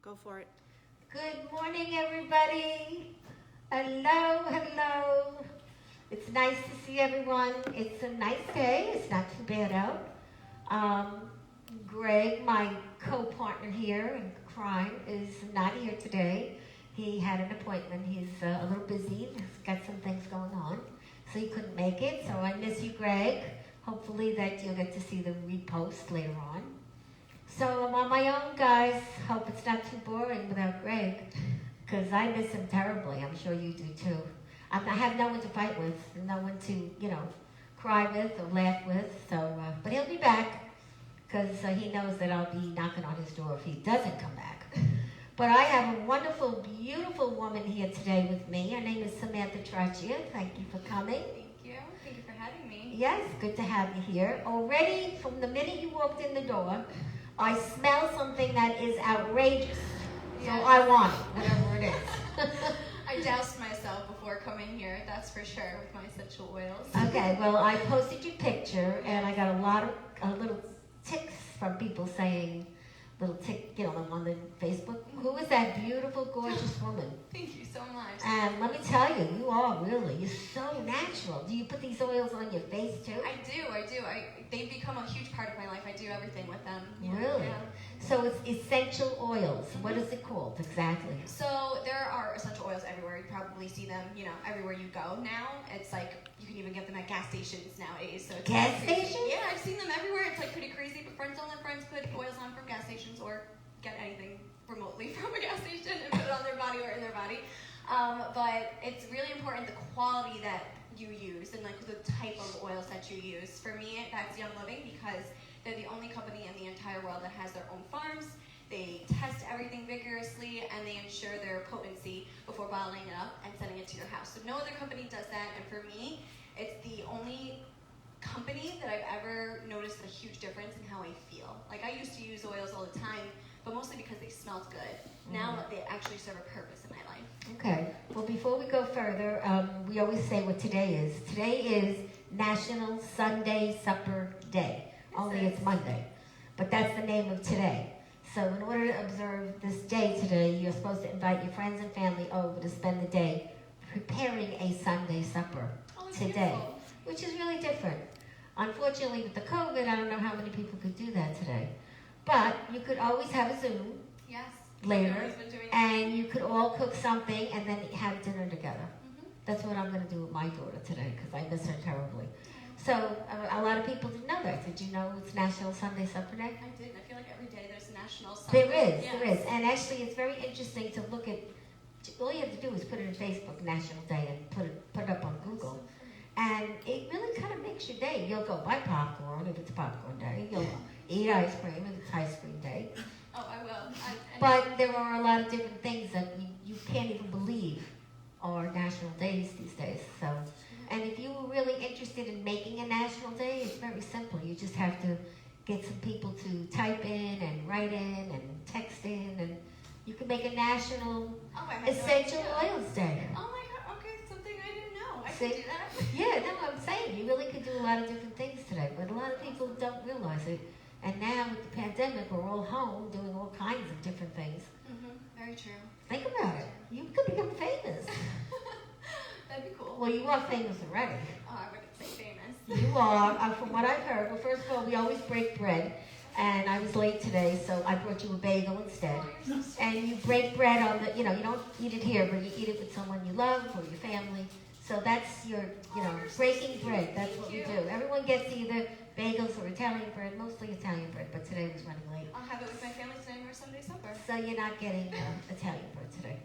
Go for it. Good morning, everybody. Hello, hello. It's nice to see everyone. It's a nice day. It's not too bad out. Um, Greg, my co-partner here in crime, is not here today. He had an appointment. He's a little busy. He's got some things going on, so he couldn't make it. So I miss you, Greg. Hopefully that you'll get to see the repost later on. So I'm on my own, guys. Hope it's not too boring without Greg, because I miss him terribly. I'm sure you do too. I have no one to fight with, no one to, cry with or laugh with. So, but he'll be back, because he knows that I'll be knocking on his door if he doesn't come back. But I have a wonderful, beautiful woman here today with me. Her name is Samantha Trachia. Thank you for coming. Thank you. Thank you for having me. Yes, good to have you here. Already, from the minute you walked in the door, I smell something that is outrageous. Yes. So I want it, whatever it is. I doused myself before coming here, that's for sure, with my essential oils. Okay, well, I posted your picture, and I got a lot of little ticks from people saying, on the Facebook. Who is that beautiful, gorgeous woman? Thank you so much. And let me tell you, you're so natural. Do you put these oils on your face too? I do. They've become a huge part of my life. I do everything with them. Really? Yeah. So it's essential oils. What is it called exactly? So there are essential oils everywhere. You probably see them, everywhere you go now. It's like, you can even get them at gas stations nowadays. So it's Gas crazy. stations? Yeah, I've seen them everywhere. It's like pretty crazy, but friends don't let friends put oils on from gas stations or get anything remotely from a gas station and put it on their body or in their body. But it's really important the quality that you use and like the type of oils that you use. For me, that's Young Living, because they're the only company in the entire world that has their own farms. They test everything vigorously and they ensure their potency before bottling it up and sending it to your house. So no other company does that, and for me, it's the only company that I've ever noticed a huge difference in how I feel. Like, I used to use oils all the time, but mostly because they smelled good. Now they actually serve a purpose in my life. Okay. Well, before we go further, we always say what today is. Today is National Sunday Supper Day. Only it's Monday. But that's the name of today. So in order to observe this day today, you're supposed to invite your friends and family over to spend the day preparing a Sunday supper today, Beautiful. which is really different. Unfortunately, with the COVID, I don't know how many people could do that today. But you could always have a Zoom Yes. later, I've always been doing and you could all cook something and then have dinner together. Mhm. That's what I'm going to do with my daughter today, because I miss her terribly. So a lot of people didn't know that. Did you know it's National Sunday Supper Day? I did. I feel like every day there's a national Sunday. There is. And actually it's very interesting to look at, all you have to do is put it in Facebook, National Day, and put it up on Google. And it really kind of makes your day. You'll go buy popcorn if it's popcorn day. You'll eat ice cream if it's ice cream day. Oh, I will. But there are a lot of different things that you can't even believe are national days these days. So, and if you were really interested in making a national day, it's very simple. You just have to get some people to type in and write in and text in, and you can make a national I had essential no idea. oils day. Oh my god, okay, something I didn't know. I See? can do that. Yeah, no, I'm saying you really could do a lot of different things today, but a lot of people don't realize it. And now with the pandemic, we're all home doing all kinds of different things. Very true. Think about it. You could become famous. That'd be cool. Well, you are famous already. Oh, I wouldn't say famous. You are, from what I've heard. Well, first of all, we always break bread. And I was late today, so I brought you a bagel instead. Oh, you're so sweet. And you break bread on the, you don't eat it here, but you eat it with someone you love or your family. So that's your, you're so breaking sweet. bread. That's what we Thank do. Everyone gets either bagels or Italian bread, mostly Italian bread, but today was running late. I'll have it with my family today for Sunday supper. So you're not getting Italian bread today.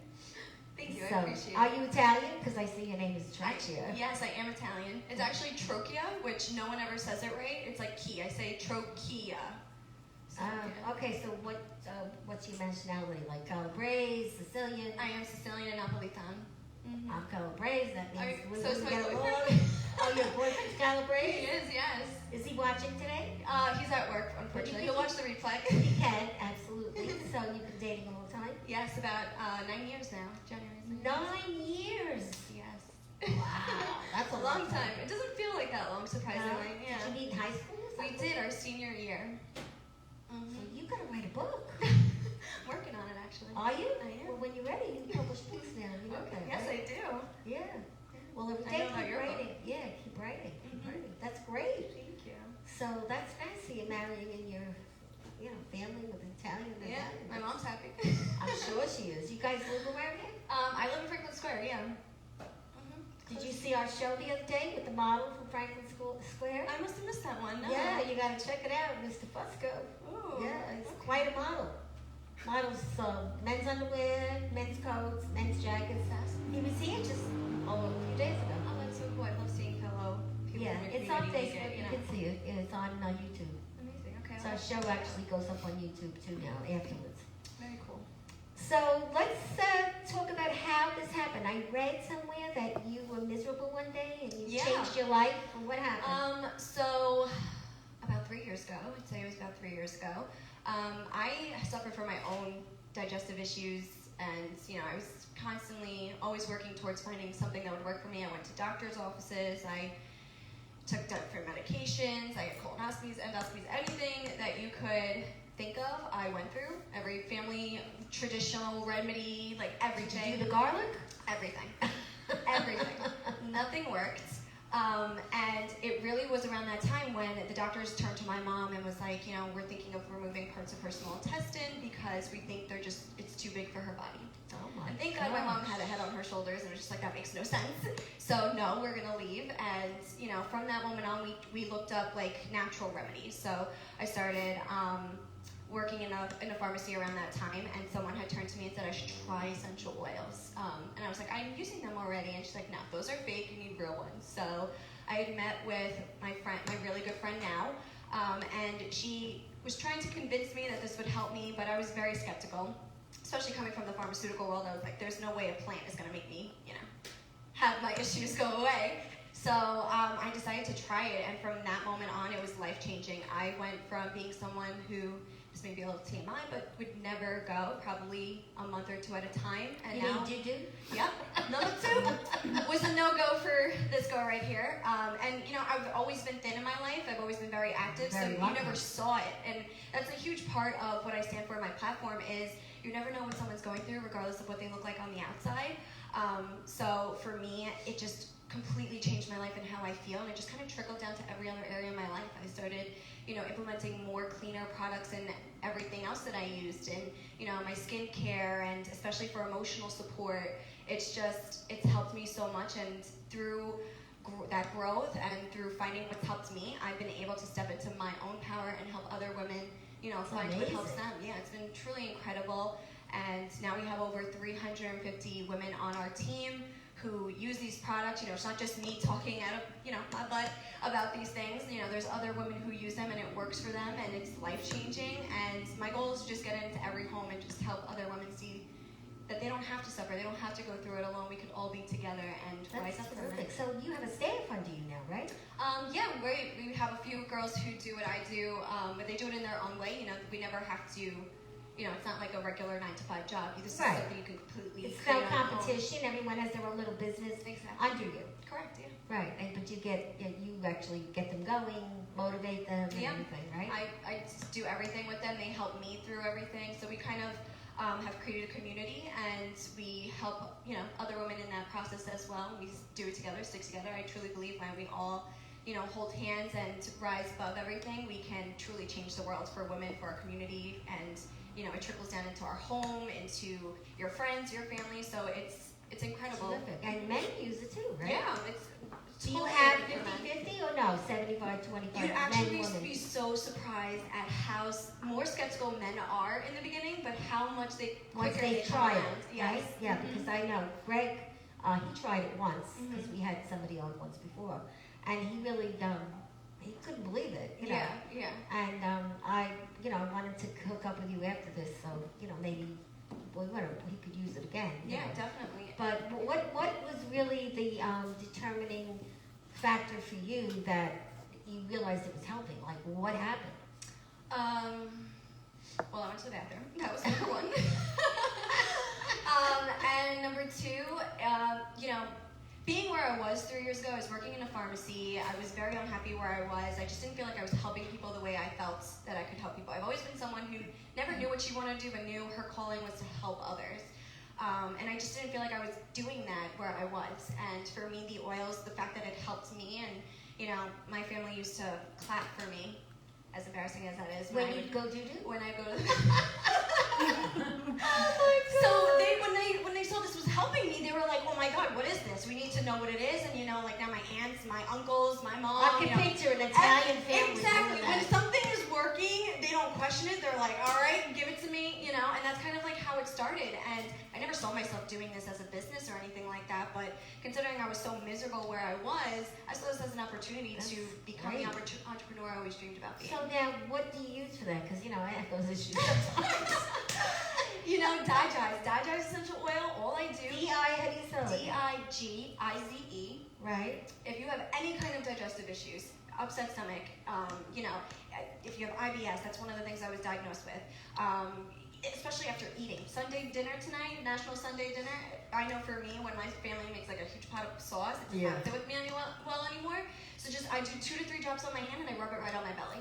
Thank you, So, I appreciate are it. you Italian? Because I see your name is Trachia. Yes, I am Italian. It's actually Trocchia, which no one ever says it right. It's like key. I say Trocchia. So, yeah. Okay, so what's your nationality? Like Calabrese, Sicilian? I am Sicilian and Napolitan. Mm-hmm. I'm Calabrese. That means we so is my get along. boyfriend. Oh, your boyfriend's He Calabrese? is, yes. Is he watching today? He's at work, unfortunately. He'll watch the replay. He can, absolutely. So you've been dating a long time? Yes, about 9 years now. January is 9 years. Yes. Wow, that's a long time. It doesn't feel like that long, surprisingly. Did Yeah. you meet in high school or We something? did our senior year. So you gotta write a book. Working on it, actually. actually. Are you? I am. Well, when you're ready, you can publish books now. You know that, Yes, right? I do. Yeah. Well, every I day know about keep your writing. Yeah, keep writing. Keep Mhm. writing. That's great. Thank you. So that's nice. So you're marrying in your, family with Italian. Yeah, Italian. my mom's happy. I'm sure she is. You guys live around here? I live in Franklin Square, yeah. Mm-hmm. Did you see our show the other day with the model from Franklin Square? I must have missed that one. No. Yeah, you got to check it out, Mr. Fusco. Ooh. Yeah, he's Okay. quite a model. Models men's underwear, men's coats, men's jackets. He was here just a few days ago. Oh, that's so cool. I love seeing fellow people Yeah, in the it's on community Facebook. make it, You can see it. Yeah, it's on YouTube. Amazing. Okay. So our show actually goes up on YouTube too now afterwards. Very cool. So let's talk about how this happened. I read somewhere that you were miserable one day and you Yeah. changed your life. What happened? So about 3 years ago, I'd say it was about 3 years ago, I suffered from my own digestive issues, and I was constantly always working towards finding something that would work for me. I went to doctor's offices, I took different medications, I got colonoscopies, endoscopies, anything that you could think of, I went through. Every family traditional remedy, like Did everything. you do the garlic? Everything. Everything. Nothing worked. And it really was around that time when the doctors turned to my mom and was like, we're thinking of removing parts of her small intestine because we think it's too big for her body. Oh my And thank God my mom had a head on her shoulders and was just like, that makes no sense. So no, we're gonna leave. And from that moment on, we looked up like natural remedies. So I started working in a pharmacy around that time, and someone had turned to me and said I should try essential oils. And I was like, I'm using them already. And she's like, no, those are fake. You need real ones. So I had met with my really good friend now, and she was trying to convince me that this would help me, but I was very skeptical. Especially coming from the pharmaceutical world, I was like, there's no way a plant is going to make me, have my issues go away. So I decided to try it, and from that moment on, it was life-changing. I went from being someone who, this may be a little TMI, but would never go, probably a month or two at a time. And You now, mean do? yep, number 2 was a no-go for this girl right here. And I've always been thin in my life. I've always been very active, so Very you lucky. never saw it. And that's a huge part of what I stand for in my platform is you never know what someone's going through, regardless of what they look like on the outside. So for me, it just completely changed my life and how I feel, and it just kind of trickled down to every other area of my life. I started, implementing more cleaner products and everything else that I used, and my skincare, and especially for emotional support. It's helped me so much, and through that growth and through finding what's helped me, I've been able to step into my own power and help other women, find what helps amazing. them. Yeah, it's been truly incredible. And now we have over 350 women on our team who use these products. It's not just me talking out of, my butt about these things. There's other women who use them and it works for them and it's life-changing. And my goal is to just get into every home and just help other women see that they don't have to suffer. They don't have to go through it alone. We could all be together and rise That's up from it. terrific. So you have a staff under you now, right? Yeah, we have a few girls who do what I do, but they do it in their own way. We never have to, it's not like a regular 9-to-5 job. This Right. is something you can completely It's create no on your own. competition. Everyone has their own little business Exactly. under you. Correct, yeah. Right, but you actually get them going, motivate them, and Yeah. everything, right? I just do everything with them. They help me through everything. So we kind of have created a community, and we help other women in that process as well. We do it together, stick together. I truly believe when we all hold hands and rise above everything, we can truly change the world for women, for our community, and it trickles down into our home, into your friends, your family. So it's incredible. Terrific. And men use it too, right? Yeah, it's Do you totally have different. 50-50 or no? 75-25 You'd men, actually women? be so surprised at how more skeptical men are in the beginning, but how much Once quicker they come try it, around. Yes. right? Yeah, Mhm. because I know Greg, he tried it once because Mhm. we had somebody on once before, and he really he couldn't believe it, Yeah, yeah. And I wanted to hook up with you after this, so maybe he could use it again. Yeah, definitely. But what was really the determining factor for you that you realized it was helping? Like, what happened? Well, I went to the bathroom. That was number one. And number two, being where I I was 3 years ago. I was working in a pharmacy. I was very unhappy where I was. I just didn't feel like I was helping people the way I felt that I could help people. I've always been someone who never knew what she wanted to do, but knew her calling was to help others. And I just didn't feel like I was doing that where I was. And for me, the oils, the fact that it helped me, and my family used to clap for me, as embarrassing as that is. When you go doo-doo? When I go to So when they saw this was helping me, they were like, "Oh my God, what is this? We need to know what it is." And like now my aunts, my uncles, my mom. I can picture an Italian family. Exactly. When something is working, they don't question it. They're like, "All right, give it to me," And that's kind of like how it started. And I never saw myself doing this as a business or anything like that. But considering I was so miserable where I was, I saw this as an opportunity to become the entrepreneur I always dreamed about being. So now, what do you use for that? Because I have those issues sometimes. Digize essential oil. All I do. How do you spell it? Digize. Right. If you have any kind of digestive issues, upset stomach, if you have IBS, that's one of the things I was diagnosed with. Especially after eating. Sunday dinner tonight, National Sunday Dinner. I know for me, when my family makes like a huge pot of sauce, it's not fit with me well anymore. So I do 2 to 3 drops on my hand and I rub it right on my belly.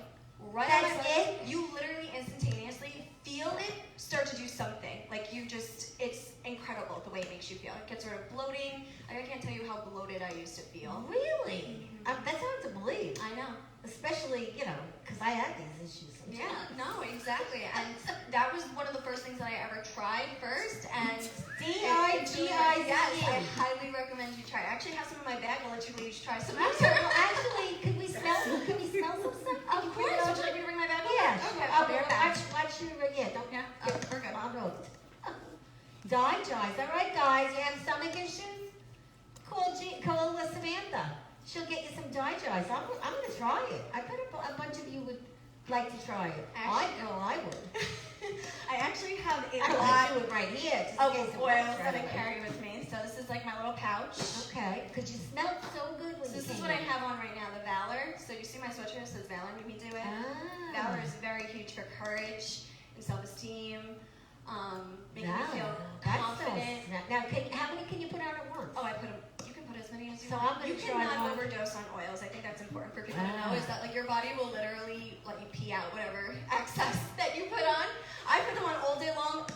That's it? You literally instantaneously feel it start to do something. Like it's incredible the way it makes you feel. It gets rid of bloating. I can't tell you how bloated I used to feel. Really? That's hard to believe. I know. Especially, because I had these issues sometimes. Yeah, no, exactly. And that was one of the first things that I ever tried first. And Digize. Yes, I highly recommend you try it. I actually have some in my bag. I'll let you try some. Actually, could we smell some stuff? Of course. Would you like me to bring my bag? Yeah. Okay. I'll be right back. Watch you. Yeah, don't. Yeah. We're good. I'll go. Digize. All right, guys. You have stomach issues? Call Samantha. She'll get you some Digize. I'm going to try it. I bet a bunch of you would like to try it. I would. I actually have a I lot do it right here. of oils that I carry with me. So this is like my little pouch. Okay. Because you smelled so good when So this you is came what I in. have on right now, the Valor. So you see my sweatshirt says Valor, make me do it. Valor is very huge for courage and self-esteem, making me feel confident. Now, how many can you put out at once? Oh, you can put as many as you So want. I'm gonna You try cannot one. overdose on oils. I think that's important for people to know, is that like your body will literally let you pee out whatever excess that you put on. I put them on all day long.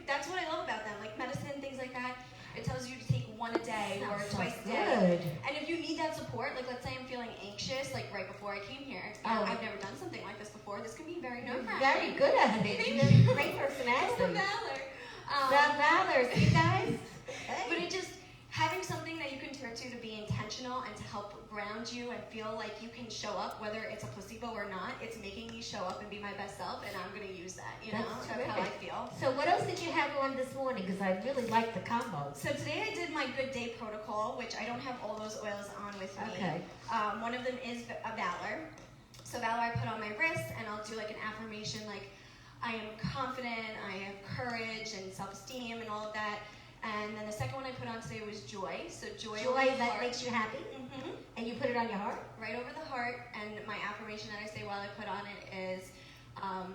That's what I love about them, like medicine, things like that. It tells you to take one a day or Sounds twice a so day. good. And if you need that support, like let's say I'm feeling anxious, like right before I came here, Oh. I've never done something like this before. This can be very nerve-wracking. Very good at it. Thank You have a you. great It's the personality. Valor. Valor, see guys? But it just, having something that you can turn to be intentional and to help ground you and feel like you can show up, whether it's a placebo or not, it's making me show up and be my best self, and I'm going to use that, That's how I feel. So what else did you have on this morning? Because I really like the combo. So today I did my Good Day Protocol, which I don't have all those oils on with me. Okay. One of them is a Valor. So Valor I put on my wrist, and I'll do like an affirmation like, I am confident, I have courage and self-esteem and all of that. And then the second one I put on today was Joy. So Joy That makes you happy? Mm-hmm. And you put it on your heart? Right over the heart. And my affirmation that I say while I put on it is, I'm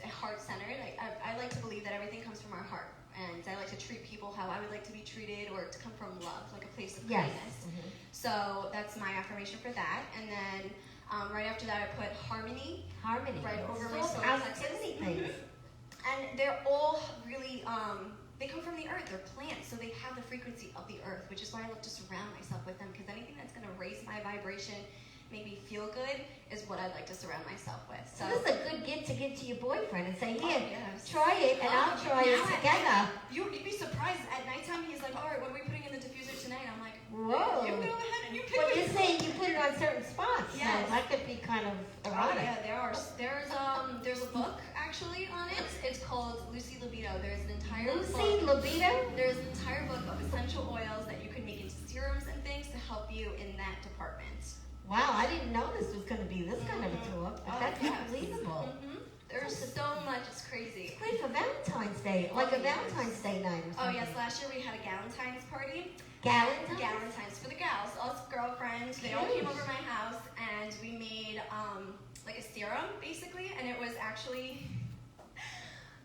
heart-centered. I like to believe that everything comes from our heart. And I like to treat people how I would like to be treated, or to come from love, like a place of kindness. Mm-hmm. So that's my affirmation for that. And then right after that I put Harmony. Harmony. Right over my So solar plexus. positivity things. And they're all really, they come from the earth. They're plants, so they have the frequency of the earth, which is why I love to surround myself with them, because anything that's going to raise my vibration, make me feel good, is what I'd like to surround myself with. So this is a good gift to give to your boyfriend and say, here, yes. try it, and I'll try it together. You'd be surprised. At nighttime, he's like, all right, what are we putting in the diffuser tonight? I'm like, Whoa. you go ahead and you pick Well, it. you're saying you put it on certain spots, Yes. so that could be kind of Oh erotic. yeah, there's a book actually on it. It's called Lucy Libido. There's an entire Lucy book. Libido? There's an entire book of essential oils that you can make into serums and things to help you in that department. Wow, I didn't know this was going to be this kind of a talk, but that's yes. unbelievable. There's so much, it's crazy. It's great for Valentine's Day, like a Valentine's Day night or Oh something. yes, last year we had a Galentine's party. Galentine's? Galentine's for the gals, us girlfriends. They all came over my house and we made like a serum basically, and it was actually,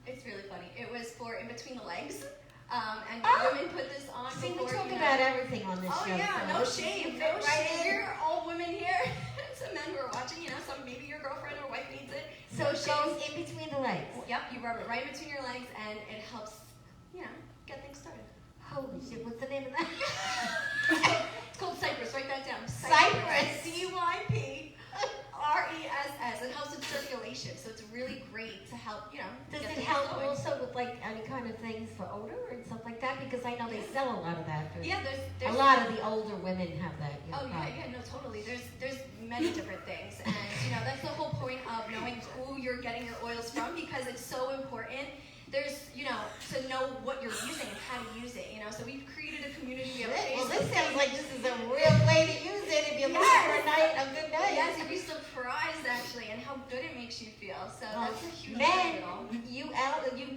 it's really funny. It was for in between the legs. And Oh. women put this on See, we before, talk you know. about everything on this Oh show. yeah, so no you shame, fit no right shame. in. You're all women here. Some men who are watching, you know, some maybe your girlfriend or wife needs it. So No it shame. goes in between the legs. Yep, you rub it right between your legs, and it helps, you know, get things started. Holy shit, what's the name of that? It's called Cypress. Write that down. Cypress. CYPRESS. It helps with circulation, so it's really great to help, you know. Does get it things help going. also with like any kind of things for odor and stuff like that? Because I know they sell a lot of that. For, Yeah, a there's lot of the older women have that. You know, Oh yeah, no, totally. There's many different things, and you know that's the whole point of knowing who you're getting your oils from, because it's so important. There's, you know, to know what you're using and how to use it. You know, so we've created a community. We have a Well, Facebook this sounds page. like this is a real way to use it if you're looking for a night, a good night. Yes, you'd be surprised actually, and how good it makes you feel. So that's a huge Men, deal. you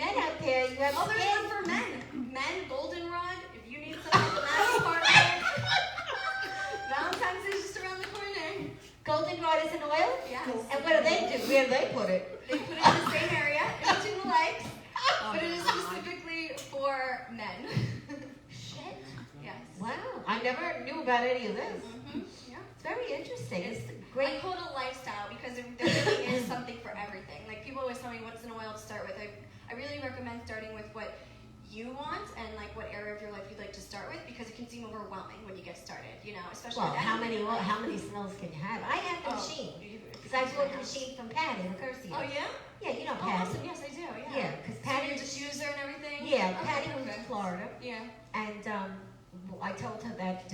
men out there, you have Oh, there's skin. one for men. Men, goldenrod. If you need something for that partner, Valentine's Day is just around the corner. Goldenrod is an oil? Yes. And what do they do? Where do they put it? They put it in the same area, in between the legs, but it is specifically for men. Shit. Yes. Wow, I never knew about any of this. Yeah. It's very interesting. It's I great. call it a lifestyle because there really is something for everything. Like people always tell me what's an oil to start with. I really recommend starting with what you want and like what area of your life you'd like to start with, because it can seem overwhelming when you get started. You know, especially Well, with how anything. many smells can you have? I have the machine. Because I bought the machine from Patty, the Curcio. Oh yeah? Yeah, you know Oh, Patty. awesome. Yes, I do. Yeah. Yeah, because So Patty you're just user and everything. Yeah, Okay, Patty moved to perfect. Florida, Yeah. and I told her that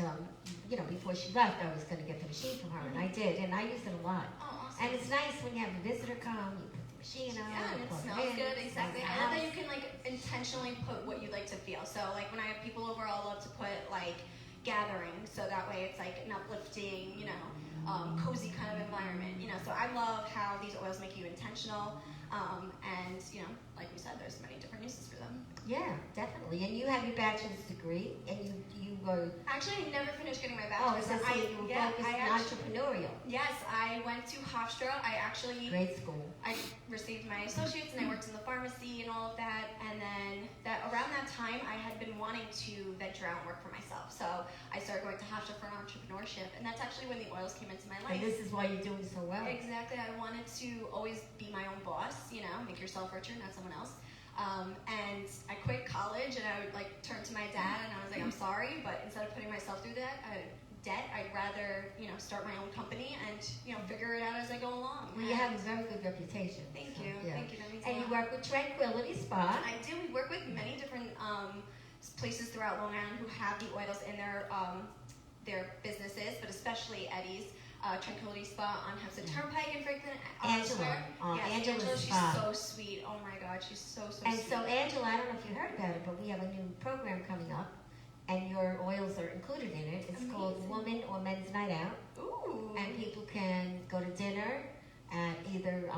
you know, before she left, I was going to get the machine from her, and I did, and I used it a lot. Oh, awesome. And it's nice when you have a visitor come, you put the machine on, Yeah, and you it plug smells in, good, it exactly. smells I love that nice. you can like intentionally put what you like to feel. So like when I have people over, I'll love to put like gathering, so that way it's like an uplifting, you know, cozy kind of environment. You know, so I love how these oils make you intentional, and you know, like we said, there's many different uses for them. Yeah, definitely. And you have your bachelor's degree, and you were Actually, I never finished getting my oh, bachelor's. so you were focused on entrepreneurial. Yes, I went to Hofstra. I actually Great school. I received my associates and I worked in the pharmacy and all of that. And then around that time, I had been wanting to venture out and work for myself. So I started going to Hofstra for entrepreneurship, and that's actually when the oils came into my life. And this is why you're doing so well. Exactly. I wanted to always be my own boss. You know, make yourself richer, not someone else. And I quit college, and I would like turn to my dad, and I was like, I'm sorry, but instead of putting myself through that debt, I'd rather, you know, start my own company and, you know, figure it out as I go along. Well, you have a very good reputation. Thank so, you. yeah. Thank you. That means And a you lot. work with Tranquility Spa. I do. We work with many different places throughout Long Island who have the oils in their businesses, but especially Eddie's. Tranquility Spa on Hempstead Turnpike in Franklin. Angela. Yes, Angela's Angela, she's Spa. so sweet. Oh my God, she's so And sweet. so, Angela, I don't know if you heard about it, but we have a new program coming up, and your oils are included in it. It's called Amazing. Woman or Men's Night Out, Ooh. and people can go to dinner at either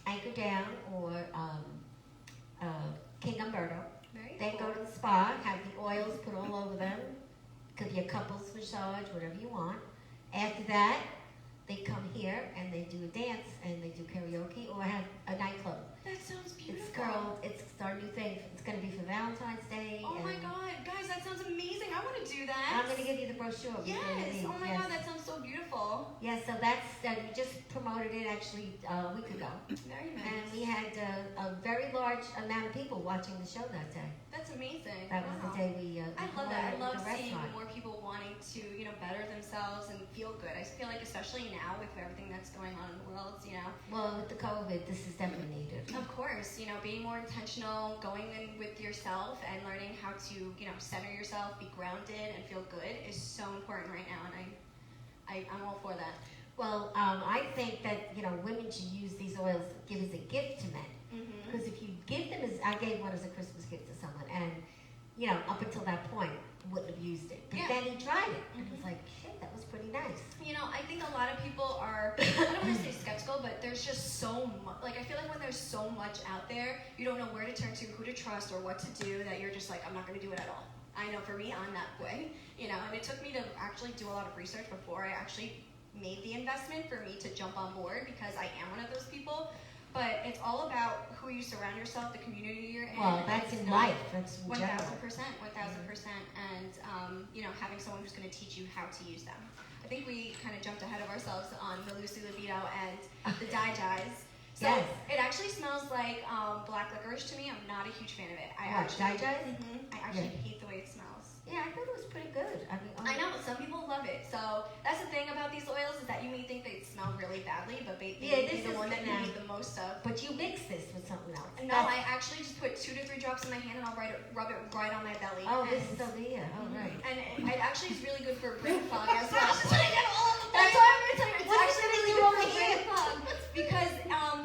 Anchor Down or King Umberto. Very They cool. go to the spa, have the oils put all over them. Could be a couples massage, whatever you want. After that, they come here and they do a dance and they do karaoke or have a nightclub. That sounds beautiful. It's our new thing. It's going to be for Valentine's Day. Oh my and God, guys, that sounds amazing. I want to do that. I'm going to give you the brochure. before you Yes. leave. Oh my Yes. God, that sounds so beautiful. Yeah, so that's, we just promoted it actually a week ago. Very nice. And we had a very large amount of people watching the show that day. That's amazing. That was Wow. the day we I love that. I promoted love the seeing restaurant. more people wanting to, you know, better themselves and feel good. I feel like, especially now with everything that's going on in the world, you know. Well, with the COVID, this is definitely needed. Of course, you know, being more intentional, going in with yourself, and learning how to, you know, center yourself, be grounded, and feel good is so important right now, and I'm all for that. Well, I think that, you know, women should use these oils to give as a gift to men. Mm-hmm. Because if you give them I gave one as a Christmas gift to someone, and, you know, up until that point, wouldn't have used it. But Yeah. then he tried it, and Mhm. was like, shit, that was pretty nice. You know, I think a lot of people are, I don't want to say skeptical, but there's just so much, like, I feel like when there's so much out there, you don't know where to turn to, who to trust, or what to do, that you're just like, I'm not going to do it at all. I know for me, I'm that way, you know, and it took me to actually do a lot of research before I actually made the investment for me to jump on board, because I am one of those people. But it's all about who you surround yourself, the community you're in. Well, that's that's in life. That's in 1,000%, general. 1,000%, and having someone who's going to teach you how to use them. I think we kind of jumped ahead of ourselves on the Lucy Libido and the Dai-Jais. So Yes. it actually smells like black licorice to me. I'm not a huge fan of it. I actually hate the way it smells. Yeah, I thought it was pretty good. I mean, I know, some people love it. So that's the thing about these oils is that you may think they smell really badly, but they may be the one that you need the most of. But you mix this with something else. No, I actually just put 2 to 3 drops in my hand and I'll rub it right on my belly. Oh, this is Sophia. Oh, right. And it actually is really good for brain fog as well. That's what I'm That's going to tell you. It's What's actually it really do good over for here? brain fog because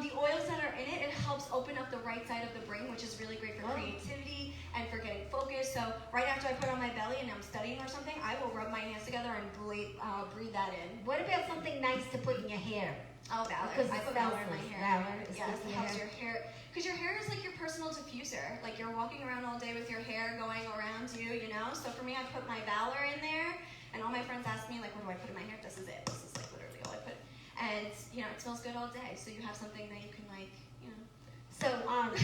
the oils that are in it, it helps open up the right side of the brain, which is really great for creativity and for getting focused. So right after I put it on my belly and I'm studying or something, I will rub my hands together and breathe that in. What about something nice to put in your hair? Oh, Valor. Because I put Valor in my hair. Valor is Yes, good it for helps your your hair. Because your hair is like your personal diffuser. Like you're walking around all day with your hair going around you, So for me, I put my Valor in there. And all my friends ask me, like, what do I put in my hair? This is it. This is like literally all I put. And, it smells good all day. So you have something that you can So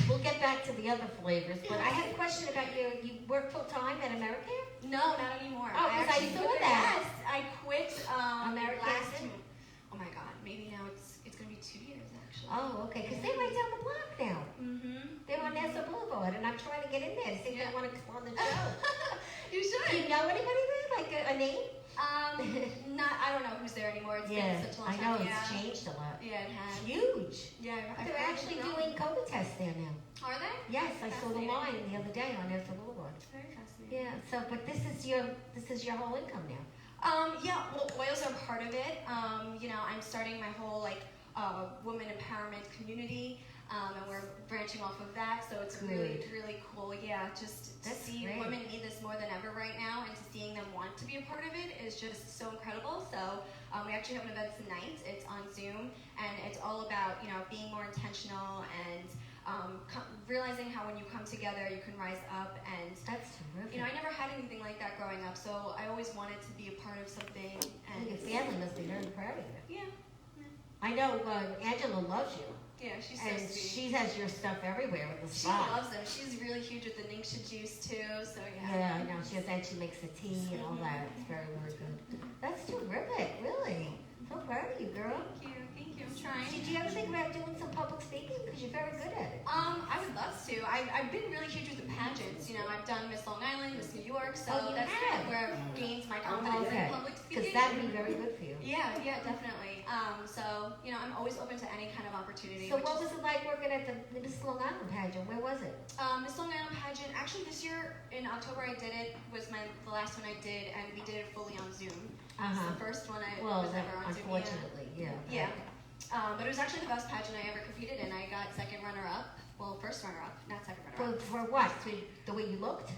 we'll get back to the other flavors, but I had a question about you work full time at Americare? No, not anymore. Oh, because I saw that. Yes, I quit American? Oh my God, maybe now it's going to be 2 years actually. Oh, okay, because they're right down the block now. Mm-hmm. They're on Nessa Boulevard, and I'm trying to get in there to see if they want to come on the show. You should. Do you know anybody there, like a name? I don't know who's there anymore. It's been such a long I time. know, Yeah. it's changed a lot. Yeah, it has. It's huge. Yeah, They're actually doing COVID tests there now. Are they? Yes, I saw the Fascinating. line the other day on Nessa Boulevard. Very fascinating. Yeah, so, but this is your whole income now. Well, oils are part of it. I'm starting my whole woman empowerment community, and we're branching off of that. So it's really, really cool. Yeah, just to That's see great. women need this more than ever right now, and to seeing them want to be a part of it is just so incredible. So we actually have an event tonight. It's on Zoom, and it's all about being more intentional and realizing how when you come together you can rise up. And That's terrific. I never had anything like that growing up, so I always wanted to be a part of something. And Your family must be very proud of you. yeah, I know Angela loves you, yeah, she's so and sweet. she has your stuff everywhere in the She spot. loves them. She's really huge with the Ningxia juice too. So yeah. Yeah, I know. She makes the tea and all that. It's very, very good. That's terrific, really. So proud of you, girl. Thank you. I'm trying. Did you ever think about doing some public speaking? Because you're very good at it. I would love to. I've been really huge with the pageants. I've done Miss Long Island, Miss New York, so Oh, you that's have? where I gained my confidence in public Because speaking. that would be very good for you. Yeah, definitely. So I'm always open to any kind of opportunity. So which what is- was it like working at the Miss Long Island pageant? Where was it? Miss Long Island pageant. Actually, this year in October I did it. Was the last one I did, and we did it fully on Zoom. It's the first one I was ever on Zoom. Unfortunately, yeah. Yeah. But it was actually the best pageant I ever competed in. I got second runner-up. Well, first runner-up, not second runner-up. For what? For the way you looked?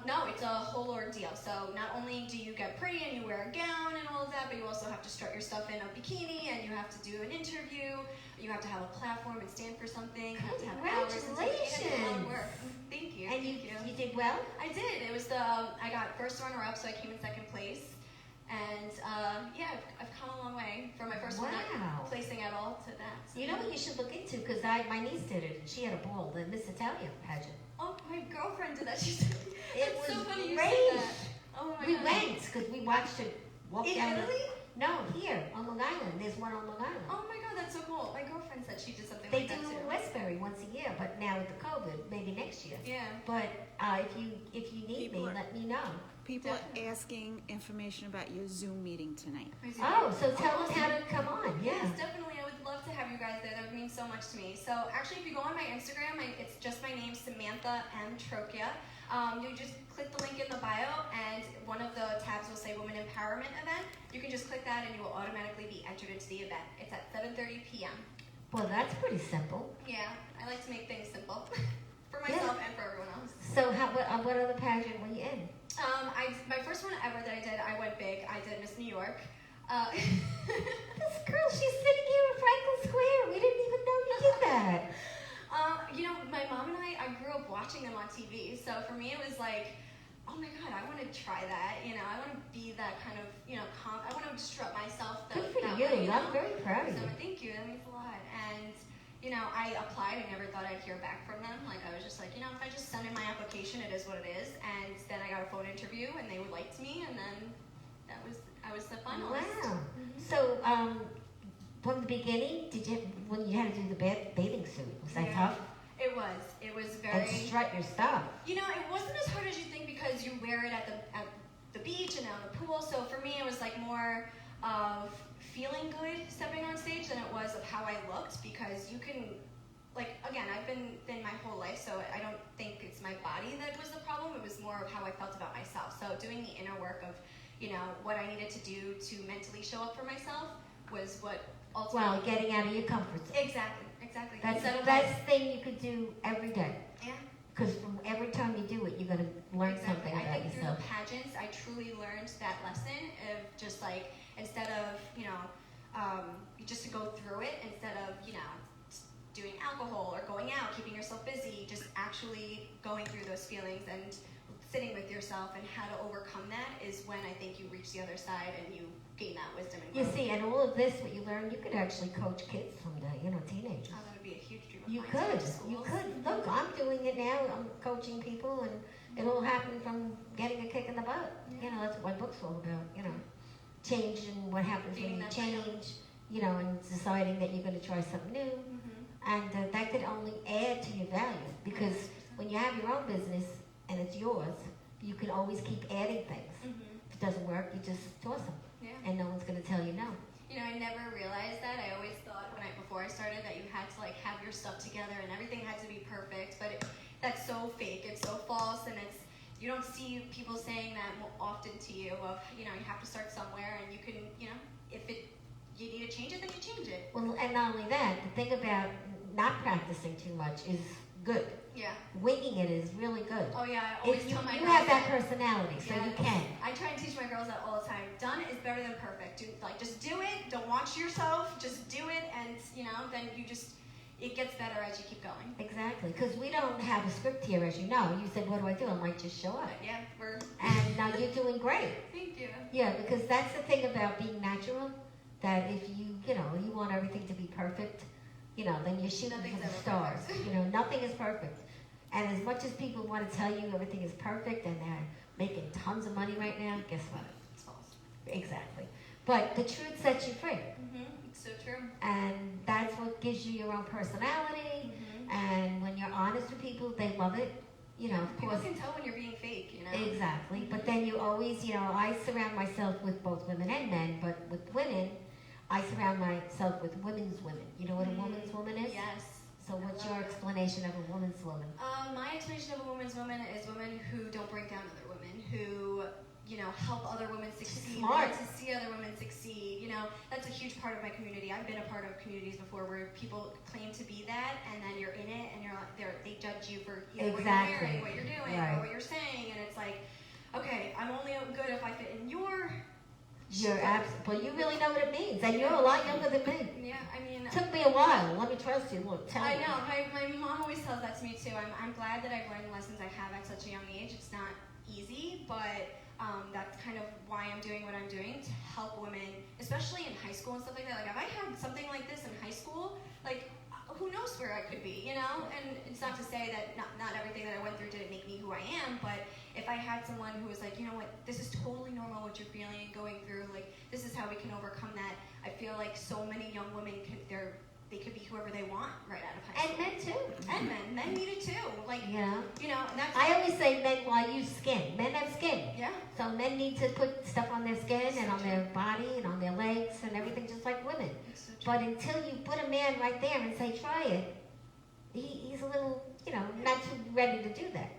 No, it's a whole ordeal. So not only do you get pretty and you wear a gown and all of that, but you also have to strut your stuff in a bikini, and you have to do an interview. You have to have a platform and stand for something. You have to have hours and stuff. It's a lot of work. Thank you. And Thank you did well? I did. It was I got first runner-up, so I came in second place. And I've come a long way from my first one, not placing at all, to that. So. You know what you should look into? Because my niece did it, and she had a ball, the Miss Italia pageant. Oh, my girlfriend did that. She said, It it's was so funny you great. said that. Oh my We God. went because we watched it walk In down. Italy? No, here on Long Island. There's one on Long Island. Oh my God, that's so cool. My girlfriend said she did something They like do that too. in Westbury once a year, but now with the COVID, maybe next year. Yeah. But if you need People me, are- let me know. People are asking information about your Zoom meeting tonight. Oh, so tell them how to come on. Yeah. Yes, definitely. I would love to have you guys there. That would mean so much to me. So actually, if you go on my Instagram, it's just my name, Samantha M. Trocchia. You just click the link in the bio, and one of the tabs will say Women Empowerment Event. You can just click that, and you will automatically be entered into the event. It's at 7:30 p.m. Well, that's pretty simple. Yeah, I like to make things simple for myself and for everyone else. So what other pageant were you in? My first one ever that I did, I went big. I did Miss New York. This girl, she's sitting here in Franklin Square. We didn't even know you did that. My mom and I grew up watching them on TV. So for me, it was like, oh my God, I want to try that. I want to be that kind of, I want to strut myself Good that for way. you. I'm very proud of So you. thank you. That means a lot. And I applied. I never thought I'd hear back from them. Like, I was just like, if I just send in my application, it is what it is. And then I got a phone interview, and they liked me, and then I was the finalist. Wow. So, from the beginning, when you had to do the bathing suit, was that tough? It was very. And strut your stuff. It wasn't as hard as you think because you wear it at the beach and on the pool. So for me, it was like more of feeling good stepping on stage than it was of how I looked, because you can, again, I've been thin my whole life, so I don't think it's my body that was the problem. It was more of how I felt about myself. So doing the inner work of, what I needed to do to mentally show up for myself was what ultimately. Well, getting out of your comfort zone. Exactly. That's Instead the of best thing you could do every day. Yeah. Because from every time you do it, you're going to learn something I about think through yourself. the pageants, I truly learned that lesson of just instead of, just to go through it, instead of, doing alcohol or going out, keeping yourself busy, just actually going through those feelings and sitting with yourself and how to overcome that is when I think you reach the other side and you gain that wisdom and You growth. see, and all of this, what you learn, you could actually coach kids someday, teenagers. Oh, that would be a huge dream of You mine. could. to go to You schools. could. Look, I'm doing it now. I'm coaching people, and it all happened from getting a kick in the butt. That's what my book's all about. Change and what happens Feeding when you that change. And deciding that you're going to try something new, and that could only add to your value, because when you have your own business and it's yours, you can always keep adding things. If it doesn't work, you just toss them, and no one's going to tell you no. I never realized that. I always thought before I started that you had to have your stuff together and everything had to be perfect, but that's so fake. It's so false, and you don't see people saying that often to you of, you have to start somewhere, and you can, if you need to change it, then you change it. Well, and not only that, the thing about not practicing too much is good. Yeah. Winging it is really good. Oh yeah, I always You tell my have girls that personality, so you can. I try and teach my girls that all the time. Done is better than perfect. Just do it. Don't watch yourself. Just do it, and then it gets better as you keep going. Exactly, because we don't have a script here, as you know. You said, "What do I do?" I'm like, "Just show up." But yeah, And now you're doing great. Thank you. Yeah, because that's the thing about being natural. That if you want everything to be perfect, then you're shooting Nothing's for the ever stars. perfect. Nothing is perfect. And as much as people want to tell you everything is perfect and they're making tons of money right now, guess what? It's false. Exactly. But the truth sets you free. It's so true. And that's what gives you your own personality. And when you're honest with people, they love it. Of People course. can tell when you're being fake. Exactly. But then you always, I surround myself with both women and men, but with women, I surround myself with women's women. You know what a woman's woman is? Yes. So what's your explanation of a woman's woman? My explanation of a woman's woman is women who don't break down other women, who help other women succeed, Smart. want to see other women succeed. That's a huge part of my community. I've been a part of communities before where people claim to be that, and then you're in it, and they judge you for either what you're wearing, what you're doing, Right. or what you're saying, and it's like, okay, I'm only good if I fit in your. But you really know what it means, and you're a lot younger than me. Yeah, I mean. It took me a while. Let me trust you. Look, tell I me. know. My mom always tells that to me too. I'm glad that I've learned the lessons I have at such a young age. It's not easy, but that's kind of why I'm doing what I'm doing, to help women, especially in high school and stuff like that. If I had something like this in high school, who knows where I could be, And it's not to say that not everything that I went through didn't make me who I am, but if I had someone who was like, you know what, this is totally normal what you're feeling and going through, this is how we can overcome that. I feel like so many young women they could be whoever they want right out of high And school. men too. And men need it too. And that's. I always say men use skin. Men have skin. Yeah. So men need to put stuff on their skin and on their body and on their legs and everything, just like women. It's so true. But until you put a man right there and say, try it, he's a little, not too ready to do that.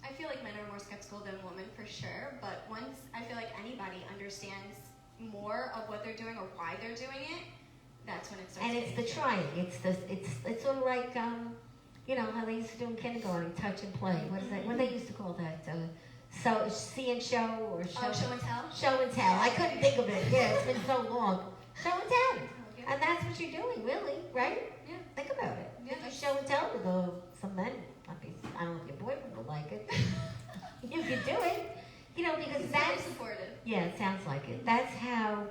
I feel like men are more skeptical than women for sure, but once I feel like anybody understands more of what they're doing or why they're doing it, that's when it starts. And it's the trying. It's sort of like, how they used to do in kindergarten, touch and play. What is that? What they used to call that? So see and show or show. Oh, show and tell? Show and tell. I couldn't think of it. Yeah, it's been so long. Show and tell. Yeah. And that's what you're doing, really, right? Yeah. Think about it. Yeah, You show and tell with some men. I don't know if your boyfriend will like it. You can do it. Because He's very that's... supportive. Yeah, it sounds like it. That's how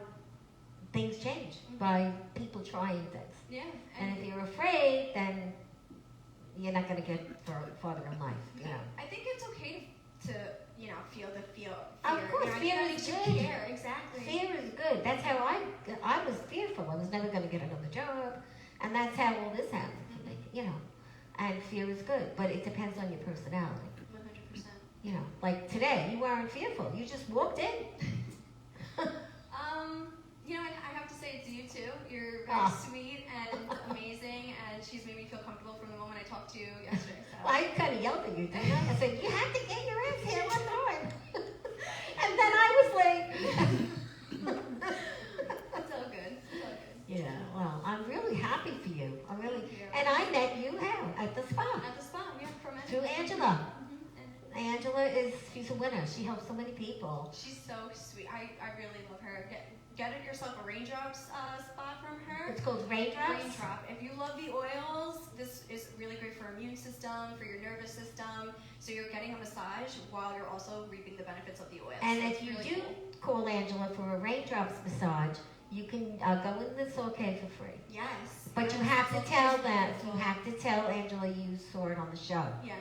things change by people trying things. Yeah. And if you're afraid, then you're not going to get farther in life, you know. I think it's okay to feel the fear. Of course, fear is good. Care. Exactly. Fear is good. That's how I was fearful. I was never going to get another job. And that's how all this happened to me, you know. And fear is good, but it depends on your personality. 100%. You know, like today, you weren't fearful. You just walked in. I have to say it's you too. You're very Ah. sweet and amazing, and she's made me feel comfortable from the moment I talked to you yesterday. So. Well, I kind of yelled at you, didn't I? I said, you have to get your ass here one time. And then I was like... It's all good. It's all good. Yeah, well, I'm really happy for you. I really... Thank you. And I met you how? At the spa. At the spa, yeah, from Through Angela. Angela she's a winner. She helps so many people. She's so sweet. I really love her. Get it yourself a raindrops spot from her. It's called Raindrops. Raindrop. If you love the oils, this is really great for immune system, for your nervous system. So you're getting a massage while you're also reaping the benefits of the oils. And So if it's you really do cool. call Angela for a Raindrops massage, you can go in the Soul Cave for free. Yes. But you have to tell them. You have to tell Angela you saw it on the show. Yes.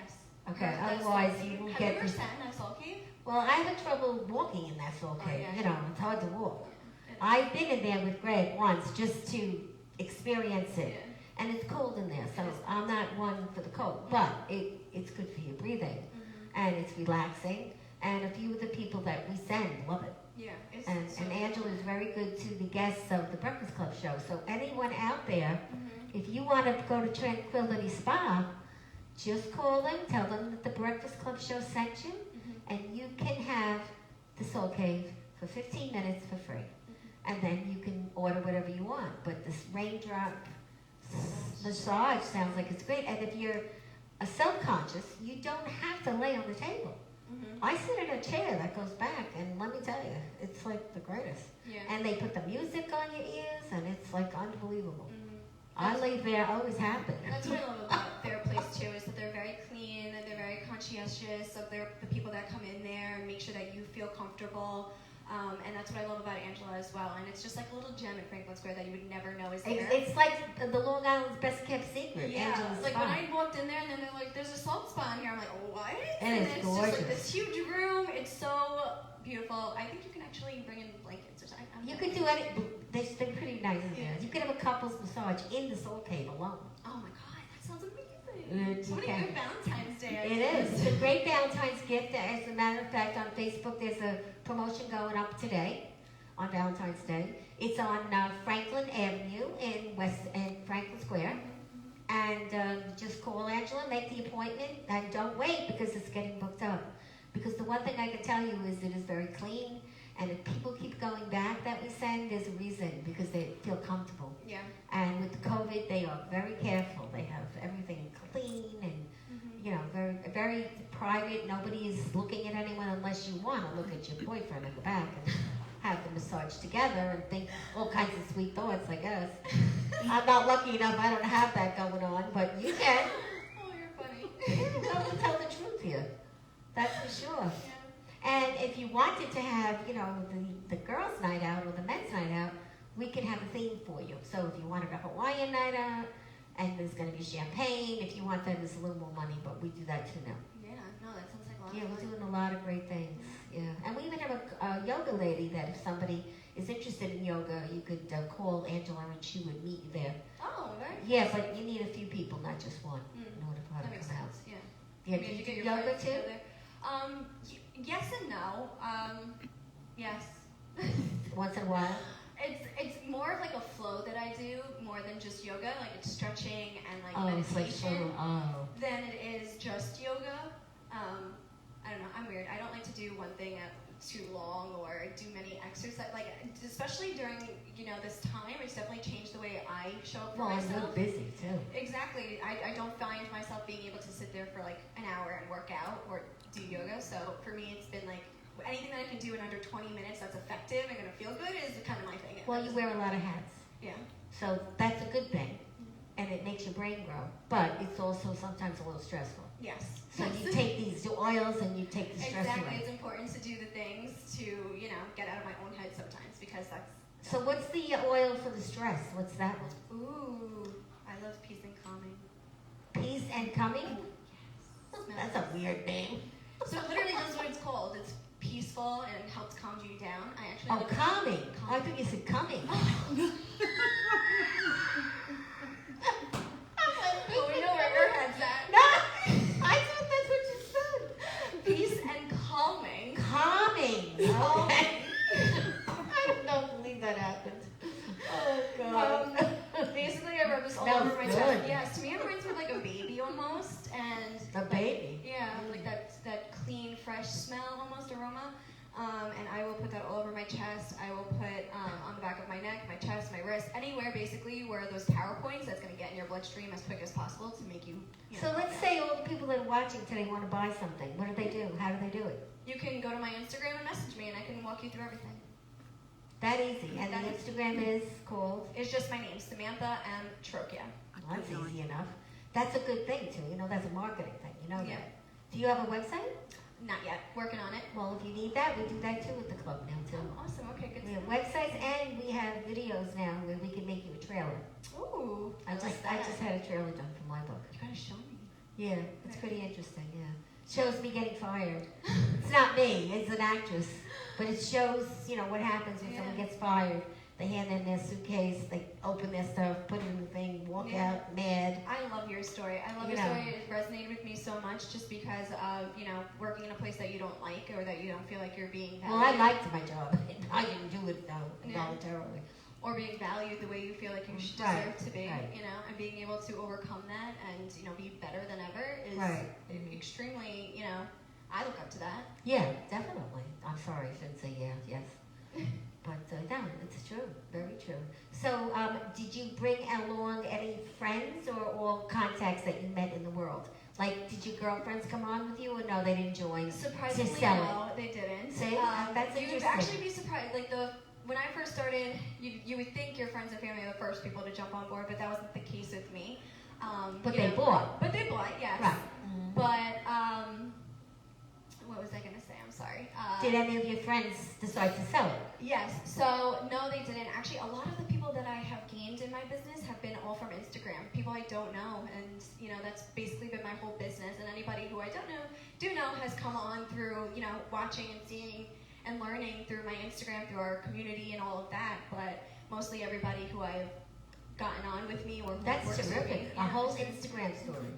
Okay. That's Otherwise, Soul you Cave. will Have get you ever this. sat in that Soul Cave? Well, I have trouble walking in that Soul Oh, Cave. yeah. You know, it's hard to walk. Yeah. I've been in there with Greg once just to experience it. Yeah. And it's cold in there, so It is. I'm not one for the cold. But it's good for your breathing, and it's relaxing. And a few of the people that we send love it. Yeah. It's And, so and cool. Angela is very good to the guests of the Breakfast Club show. So anyone out there, if you want to go to Tranquility Spa, just call them, tell them that the Breakfast Club show sent you, and you can have the Soul Cave for 15 minutes for free. And then you can order whatever you want. But this raindrop massage sounds like it's great. And if you're a self-conscious, you don't have to lay on the table. I sit in a chair that goes back, and let me tell you, it's like the greatest. Yeah. And they put the music on your ears, and it's like unbelievable. Mhm. I lay there, always happy. That's what I love about their place too, is that they're very clean and they're very conscientious of the people that come in there and make sure that you feel comfortable. And that's what I love about Angela as well. And it's just like a little gem in Franklin Square that you would never know is there. It's like the Long Island's best kept secret, Yeah, Angela's like Spa. when I walked in there and then they're like, there's a salt spa in here. I'm like, oh, what? And it's just gorgeous. like this huge room. It's so beautiful. I think you can actually bring in blankets or something. You could do any, they're pretty nice in there. You could have a couple's massage in the Soul Cave alone. Oh my god, that sounds amazing. You What a can. good Valentine's Day. It is. It's a great Valentine's gift. As a matter of fact, on Facebook, there's a promotion going up today on Valentine's Day. It's on Franklin Avenue in Franklin Square. And just call Angela, make the appointment, and don't wait because it's getting booked up. Because the one thing I can tell you is it is very clean, and if people keep going back that we send, there's a reason, because they feel comfortable. Yeah. And with the COVID, they are very careful. They have everything clean and, you know, very, very private. Nobody is looking at anyone unless you want to look at your boyfriend in the back and have the massage together and think all kinds of sweet thoughts, I guess. I'm not lucky enough. I don't have that going on, but you can. Oh, you're funny. Don't tell the truth here. That's for sure. Yeah. And if you wanted to have, you know, the girls' night out or the men's night out, we can have a theme for you. So if you wanted a Hawaiian night out, and there's going to be champagne, if you want that, it's a little more money, but we do that too now. Yeah, no, that sounds like a lot Yeah, of we're fun. doing a lot of great things. Yeah, and we even have a yoga lady that if somebody is interested in yoga, you could call Angela and she would meet you there. Oh, very Yeah, but you need a few people, not just one, in order for her That to makes come out. sense, yeah. Yeah, I do mean, you if do you get your yoga friends too? together. Yes and no. Yes. Once in a while? It's more of like a flow that I do more than just yoga. Like it's stretching and like Oh, it's like meditation than it is just yoga. I don't know. I'm weird. I don't like to do one thing too long or do many exercise. Like especially during this time, it's definitely changed the way I show up for Well, I'm myself. real busy too. Exactly. I don't find myself being able to sit there for like an hour and work out or do yoga. So for me, it's been like anything that I can do in under 20 minutes that's effective and gonna feel good is kind of my thing. Well, you wear a lot of hats. Yeah. So that's a good thing. And it makes your brain grow. But it's also sometimes a little stressful. Yes. So you take these oils and you take the stress Exactly. away. It's important to do the things to get out of my own head sometimes because that's So what's the oil for the stress? What's that one? Ooh, I love peace and calming. Peace and coming? Smells That's a weird name. So it literally does what it's called. It's peaceful and helps calm you down. I actually Oh, looked- calming. I thought you said coming. Oh, we know where your head's at. No, I thought that's what you said. Peace and calming. Calming. Okay. I don't believe that happened. Oh, God. Basically, I rub this all Smells over my good. chest. Yes, to me, it reminds me of like a baby almost, and A baby. yeah, like that clean, fresh smell, almost aroma. And I will put that all over my chest. I will put on the back of my neck, my chest, my wrist, anywhere basically where those power points that's going to get in your bloodstream as quick as possible to make you. So let's say all the people that are watching today want to buy something. What do they do? How do they do it? You can go to my Instagram and message me, and I can walk you through everything. That easy. And the Instagram is called? It's just my name, Samantha M. Trokia. Well, that's easy enough. That's a good thing, too. You know, that's a marketing thing. You know Yeah. that. Do you have a website? Not yet. Working on it. Well, if you need that, we do that, too, at the club now, too. Oh, awesome. Okay, good. We have websites and we have videos now where we can make you a trailer. Ooh, I just had a trailer done for my book. You gotta show me. Yeah, it's pretty interesting, yeah. Shows me getting fired. It's not me, it's an actress. But it shows, you know, what happens when someone gets fired. They hand in their suitcase, they open their stuff, put it in the thing, walk out mad. I love your story. I love You your know. story. It resonated with me so much just because of, working in a place that you don't like or that you don't feel like you're being valued. Well, I liked my job. I didn't do it Yeah. voluntarily. Or being valued the way you feel like you should Right, deserve to be, right. and being able to overcome that and, be better than ever is Right. extremely, I look up to that. Yeah, definitely. I'm sorry, I shouldn't say yeah, yes. But no, it's true, very true. So, did you bring along any friends or all contacts that you met in the world? Like, did your girlfriends come on with you, or no, they didn't join? Surprisingly, To sell no, they didn't. See? That's You'd interesting. actually be surprised. Like when I first started, you would think your friends and family are the first people to jump on board, but that wasn't the case with me. But they bought. But they bought, yes. Right. But what was I gonna say? I'm sorry. Did any of your friends decide to sell it? Yes. So no, they didn't. Actually, a lot of the people that I have gained in my business have been all from Instagram. People I don't know, and that's basically been my whole business. And anybody who I do know has come on through watching and seeing and learning through my Instagram, through our community and all of that. But mostly everybody who I've gotten on with me or who That's works with me. terrific. A Yeah. whole Instagram story.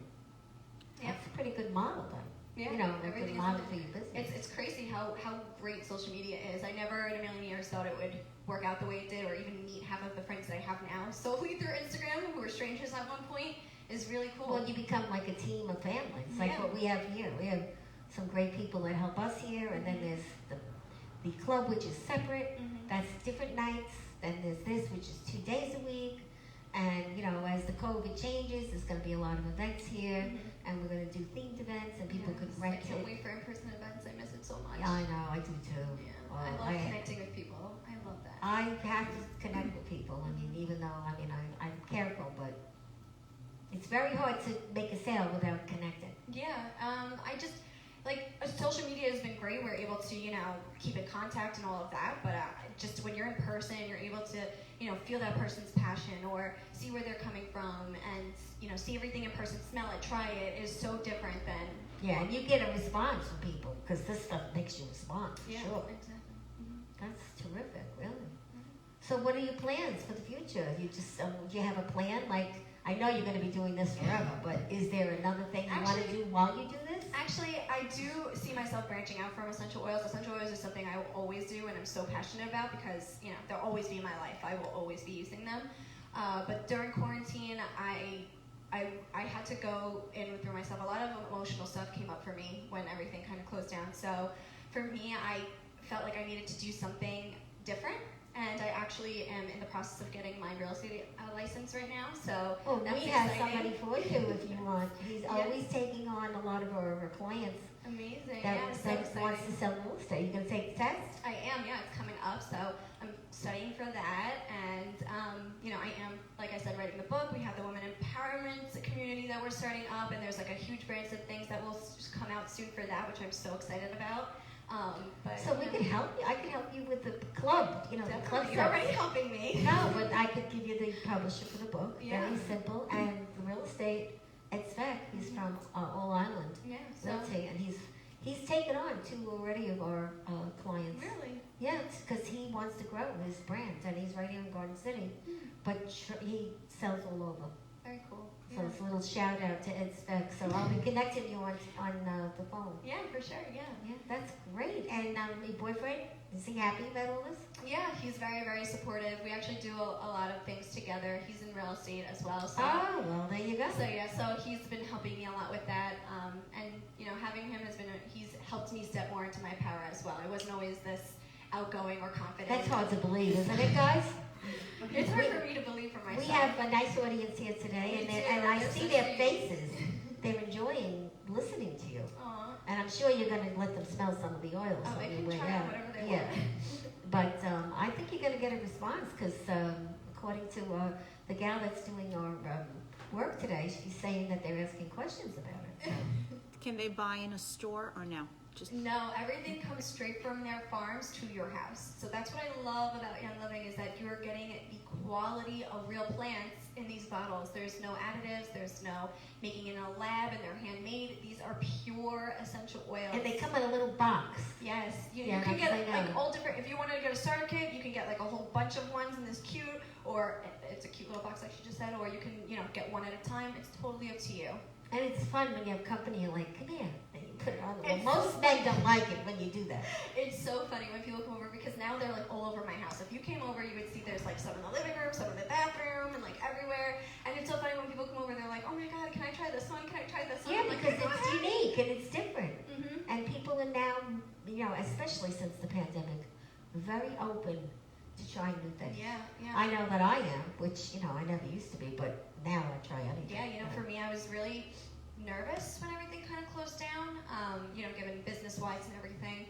Yeah. That's a pretty good model, then. Yeah, You know, a good everything's- model for your business. It's crazy how great social media is. I never in a million years thought it would work out the way it did, or even meet half of the friends that I have now solely through Instagram, who were strangers at one point, is really cool. Well, you become like a team of family. It's like Yeah. what we have here. We have some great people that help us here, and then there's the club, which is separate. Mhm. That's different nights. Then there's this, which is 2 days a week. And, as the COVID changes, there's going to be a lot of events here, Mhm. and we're going to do themed events, and people Yes, could I rent can't it. wait for in-person events. I miss it so much. Yeah, I know, I do too. Yeah. Oh, I love connecting with people. I love that. I have to connect with people. I mean, even though, I'm careful, but it's very hard to make a sale without connecting. Yeah, I just social media has been great. We're able to keep in contact and all of that, but just when you're in person, you're able to feel that person's passion or see where they're coming from and see everything in person, smell it, try it is so different than Yeah, and you get a response from people, because this stuff makes you respond, for sure. exactly. That's terrific, really. So what are your plans for the future? You just, do you have a plan? Like, I know you're going to be doing this forever, but is there another thing you want to Actually- do while you do this? Actually, I do see myself branching out from essential oils. Essential oils is something I will always do and I'm so passionate about because, they'll always be in my life. I will always be using them. But during quarantine, I had to go in through myself. A lot of emotional stuff came up for me when everything kind of closed down. So for me, I felt like I needed to do something different. And I actually am in the process of getting my real estate license right now. So Well, that's we have exciting. somebody for you if you want. He's Yeah. always taking on a lot of our clients Amazing. that, Yeah, it's so that exciting. wants to sell real estate. You going to take the test? I am, yeah, it's coming up, so I'm studying for that, and I am, like I said, writing the book. We have the women empowerment community that we're starting up, and there's like a huge branch of things that will come out soon for that, which I'm so excited about. But So we could help you. I could help you with the club. You know, the club definitely. You're already helping me. No, but I could give you the publisher for the book. Yeah. Very simple. And the real estate, Ed Sveck, he's from All Island Yeah. So Realty, and he's taken on 2 already of our clients. really. Yeah, because he wants to grow his brand, and he's right here in Garden City, but he sells all over. Very cool. So it's a little shout out to Ed Speck. So I'll be connecting you on the phone. Yeah, for sure. Yeah. Yeah, that's great. And your boyfriend, is he happy about all this? Yeah, he's very, very supportive. We actually do a lot of things together. He's in real estate as well. So, Oh, well, there you go. so he's been helping me a lot with that. And you know, having him he's helped me step more into my power as well. I wasn't always this outgoing or confident. That's hard to believe, isn't it, guys? It's hard for me to believe for myself. We have a nice audience here today, Me too. and I They're see so their sweet. faces. They're enjoying listening to you. Aw. And I'm sure you're going to let them smell some of the oils Oh, on they your can way try out. whatever they Yeah. want. But I think you're going to get a response because according to the gal that's doing our work today, she's saying that they're asking questions about it. Can they buy in a store or no? Just No, everything comes straight from their farms to your house. So that's what I love about Young Living is that you're getting the quality of real plants in these bottles. There's no additives, there's no making in a lab, and they're handmade. These are pure essential oils. And they come in a little box. Yes, you Yeah, can that's get what I like know. all different. If you wanted to get a starter kit, you can get like a whole bunch of ones in this cute, or it's a cute little box like she just said, or you can get one at a time. It's totally up to you. And it's fun when you have company, you're like, come here. And you put it on. Well, It's most so men don't like it when you do that. It's so funny when people come over because now they're like all over my house. If you came over, you would see there's like some in the living room, some in the bathroom, and like everywhere. And it's so funny when people come over, they're like, oh my god, can I try this one? Can I try this one? Yeah, I'm like, because "Go it's ahead." unique and it's different. Mhm. And people are now, especially since the pandemic, very open to trying new things. Yeah, yeah. I know that I am, which, I never used to be, but now I try anything. Yeah, for me, I was really nervous when everything kind of closed down, given business-wise and everything,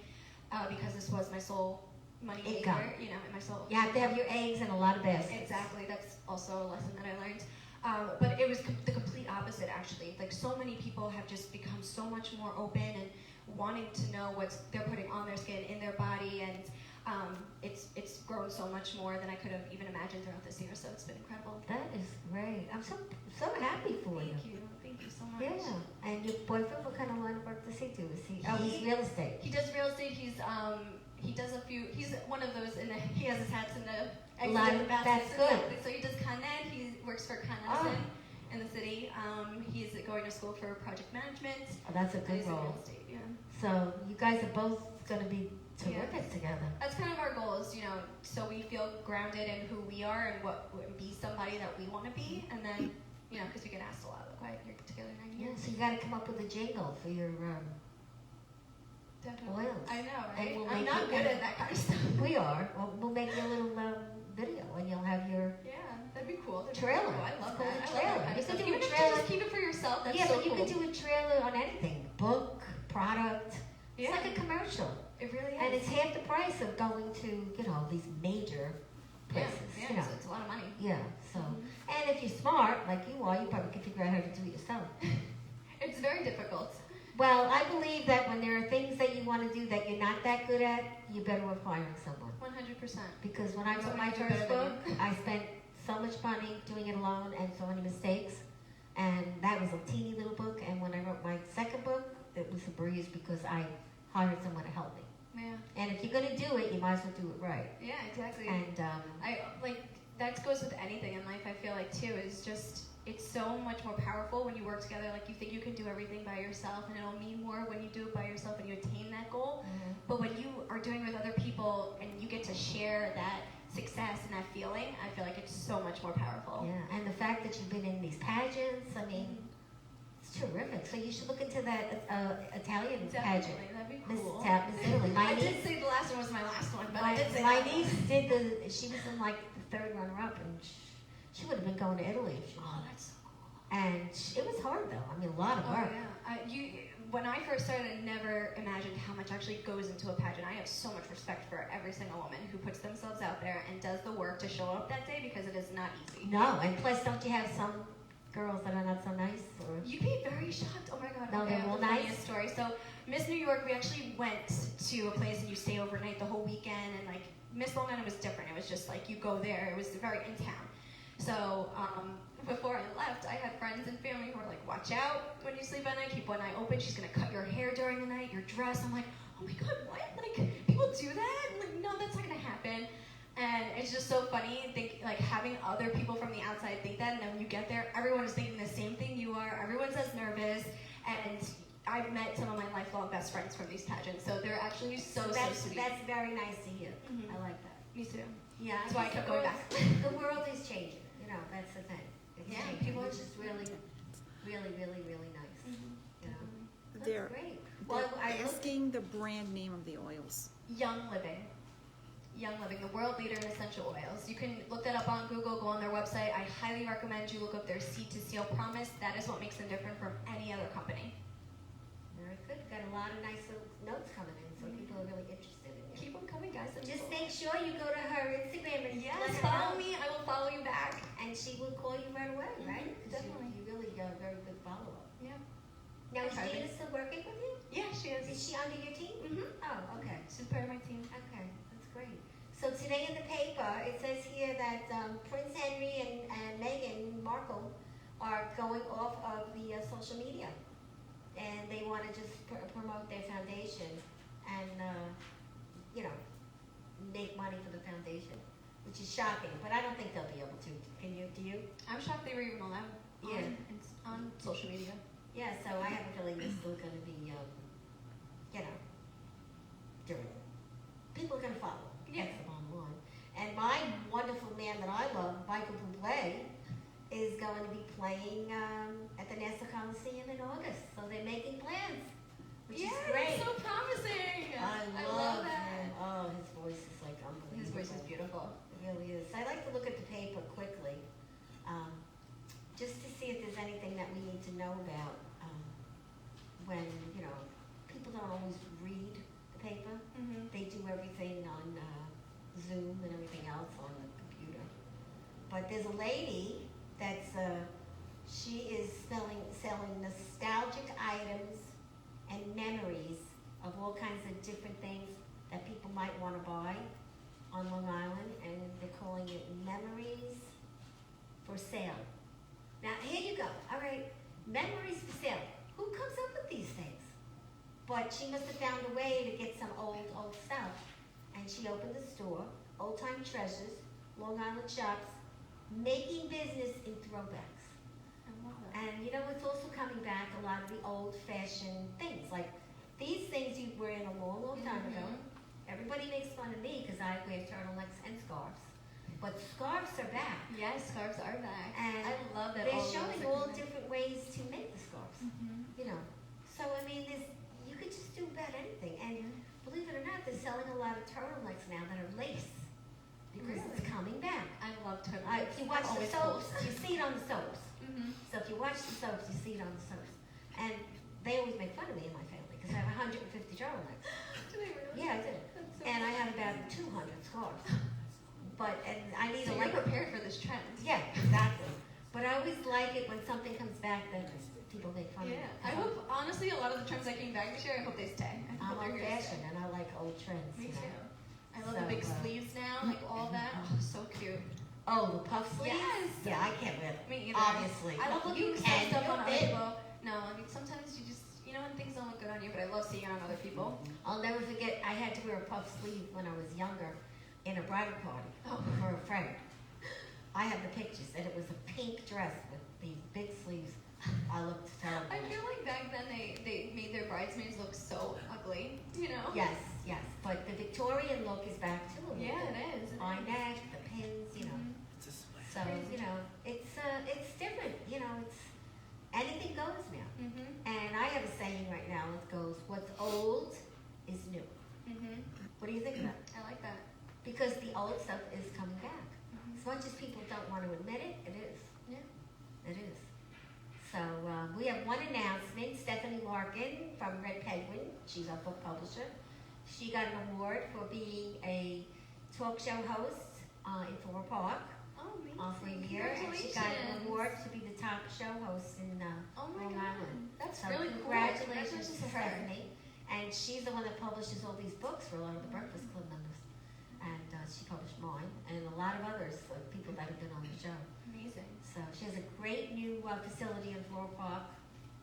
because this was my sole money Income. maker, and my sole. You have to have your eggs in a lot of baskets. Exactly, that's also a lesson that I learned. But it was the complete opposite, actually. Like, so many people have just become so much more open and wanting to know what they're putting on their skin, in their body, and it's grown so much more than I could have even imagined throughout this year, so it's been incredible. That is great. I'm so happy for you. Thank you so much. Yeah. And your boyfriend, what kind of line of work does he do? He's real estate. He does real estate. He does a few. He's one of those. He has his hats in the Lot- exit that's baskets. good. Exactly. So he does Con Ed. He works for Con Oh. Edison in the city. He's going to school for project management. Oh, that's a He's good in real role. estate. Yeah. So you guys are both going to be terrific together. That's kind of our goals, so we feel grounded in who we are and be somebody that we want to be, and then, because we get asked a lot, like, why you're together 9 Yeah, years. so you got to come up with a jingle for your Definitely. oils. I know, And right? we'll I'm make not it- good at that kind of stuff. We are. Well, we'll make you a little video, and you'll have your. Yeah, that'd be cool. That'd be Trailer. cool. I It's love called that. a I love trailer. that kind You of could stuff. do a Even if you trailer. just keep it for yourself, that's Yeah, so but you cool. could do a trailer on anything. Book, product. It's Yeah. like a commercial. It really is. And it's half the price of going to, these major places. Yeah, it's a lot of money. Yeah, so. Mhm. And if you're smart, like you are, you probably can figure out how to do it yourself. It's very difficult. Well, I believe that when there are things that you want to do that you're not that good at, you're better off hiring someone. 100%. Because when I wrote my Somebody do first better book, than I spent so much money doing it alone and so many mistakes. And that was a teeny little book. And when I wrote my second book, it was a breeze because I hired someone to help me. Yeah. And if you're going to do it, you might as well do it right. Yeah, exactly. And That goes with anything in life, I feel like, too, is just, it's so much more powerful when you work together. Like, you think you can do everything by yourself, and it'll mean more when you do it by yourself and you attain that goal. But when you are doing it with other people and you get to share that success and that feeling, I feel like it's so much more powerful. yeah, and the fact that you've been in these pageants, I mean, it's terrific. So you should look into that Italian pageant. Definitely, that'd be Miss cool. Miss Italy. My I niece, did say the last one was my last one, but I did say my that one. niece did she was in like the third runner-up, and she would have been going to Italy if she Oh, won. that's so cool. And it was hard though. I mean, a lot of Oh, work. yeah. When I first started, I never imagined how much actually goes into a pageant. I have so much respect for every single woman who puts themselves out there and does the work to show up that day because it is not easy. No, and plus, don't you have some girls that are not so nice? Or You'd be very shocked. Oh my god. No, okay, they're I have all the nice? funniest story. So Miss New York, we actually went to a place and you stay overnight the whole weekend, and like Miss Long Island was different. It was just like you go there. It was very in town. So before I left, I had friends and family who were like, "Watch out when you sleep at night. Keep one eye open. She's gonna cut your hair during the night, your dress." I'm like, "Oh my god, what? Like people do that?" I'm like, "No, that's not gonna happen." And it's just so funny, like having other people from the outside think that, and then when you get there, everyone is thinking the same thing you are. Everyone's as nervous, and I've met some of my lifelong best friends from these pageants, so they're actually so sweet. That's very nice to hear. Mhm. I like that. Me too. Yeah, That's why I kept going back. The world is changing. You know, that's the thing. It's Yeah, changing, people- which is really, really, really, really nice. Mhm. You know, that's They're, great. they're Well, I looked, asking the brand name of the oils. Young Living. Young Living, the world leader in essential oils. You can look that up on Google, go on their website. I highly recommend you look up their Seed to Seal promise. That is what makes them different from any other company. very good. Got a lot of nice little notes coming in, so people are really interested in you. Keep them coming, guys. Just make sure you go to her Instagram and let Yes, her follow know, me. I will follow you back. and she will call you right away, right? 'Cause definitely. You really got a very good follow-up. Yeah. Now, is Okay. Gina still working with you? Yeah, she is. Is she under your team? Mm-hmm. Oh, okay. She's part of my team. Okay, that's great. So today in the paper, it says here that Prince Henry and Meghan Markle are going off of the social media. And they want to just promote their foundation and, you know, make money for the foundation, which is shocking. But I don't think they'll be able to. Can you? Do you? I'm shocked they were even allowed Yeah. on social media. Yeah, so I have a feeling they're still going to be, you know, doing it. People are going to follow. Yeah. That's the bottom line. And my wonderful man that I love, Michael Bublé, is going to be playing at the Nassau Coliseum in August. So they're making plans, which is great. It's so promising. I love him. Oh, his voice is like unbelievable. His voice is beautiful. It really is. I like to look at the paper quickly, just to see if there's anything that we need to know about when, you know, people don't always read the paper. Mm-hmm. They do everything on Zoom and everything else on the computer. But there's a lady that's, she is selling nostalgic items and memories of all kinds of different things that people might want to buy on Long Island, and they're calling it Memories for Sale. Now, here you go. All right, Memories for Sale. Who comes up with these things? But she must have found a way to get some old stuff. And she opened a store, Old Time Treasures, Long Island Shops, making business in throwbacks. I love that. And you know, it's also coming back, a lot of the old-fashioned things. Like, these things you were in a long, long time ago. Everybody makes fun of me because I wear turtlenecks and scarves. But scarves are back. Yes, scarves are back. And I love that. They're all showing those all are different ways to make the scarves. Mm-hmm. You know, so I mean, you could just do about anything. And believe it or not, they're selling a lot of turtlenecks now that are lace because it's Really? coming back. I love turtlenecks. If you watch the Always soaps, cool. you see it on the soaps. Mm-hmm. So if you watch the soaps, you see it on the soaps. And they always make fun of me and my family because I have 150 turtlenecks. Do they really? Yeah, I do. That's so And I cool. have about 200 scarves. And I need So a you're like. prepared for this trend. Yeah, exactly. But I always like it when something comes back that people make fun Yeah. of. I hope, honestly, a lot of the trends that came back this year, I hope they stay. I I'm hope they're old here to fashioned stay. and I like old trends. Me you know. too. I love So, the big sleeves now, like all that. Oh, so cute. Oh, the puff sleeves? Yes. Yeah, I can't wear them. Me either. Obviously. I love You looking can, stuff you're on other big. people. No, I mean sometimes you just, you know, when things don't look good on you, but I love seeing it on other people. I'll never forget, I had to wear a puff sleeve when I was younger in a bridal party Oh. for a friend. I have the pictures, and it was a pink dress with these big sleeves. I looked terrible. I feel like back then they made their bridesmaids look so ugly, you know? Yes, yes. But the Victorian look is back too. a little Yeah, bit. it is. it High is. neck, the pins, you know. Mhm. So, you know, it's different. You know, it's anything goes now. Mhm. And I have a saying right now. It goes, "What's old is new." Mhm. What do you think about it? I like that. Because the old stuff is coming back. Mhm. As much as people don't want to admit it, it is. Yeah. It is. So we have one announcement. Stephanie Larkin from Red Penguin, she's our book publisher. She got an award for being a talk show host in Thor Park Oh, for a amazing. year. And she got an Congratulations. award to be the top show host in Oh my Long God. Island. That's So really cool. congratulations to to her. Stephanie. And she's the one that publishes all these books for a lot of the Breakfast Club members. And she published mine and a lot of others for people that have been on the show. Amazing. So she has a great new facility in Floral Park.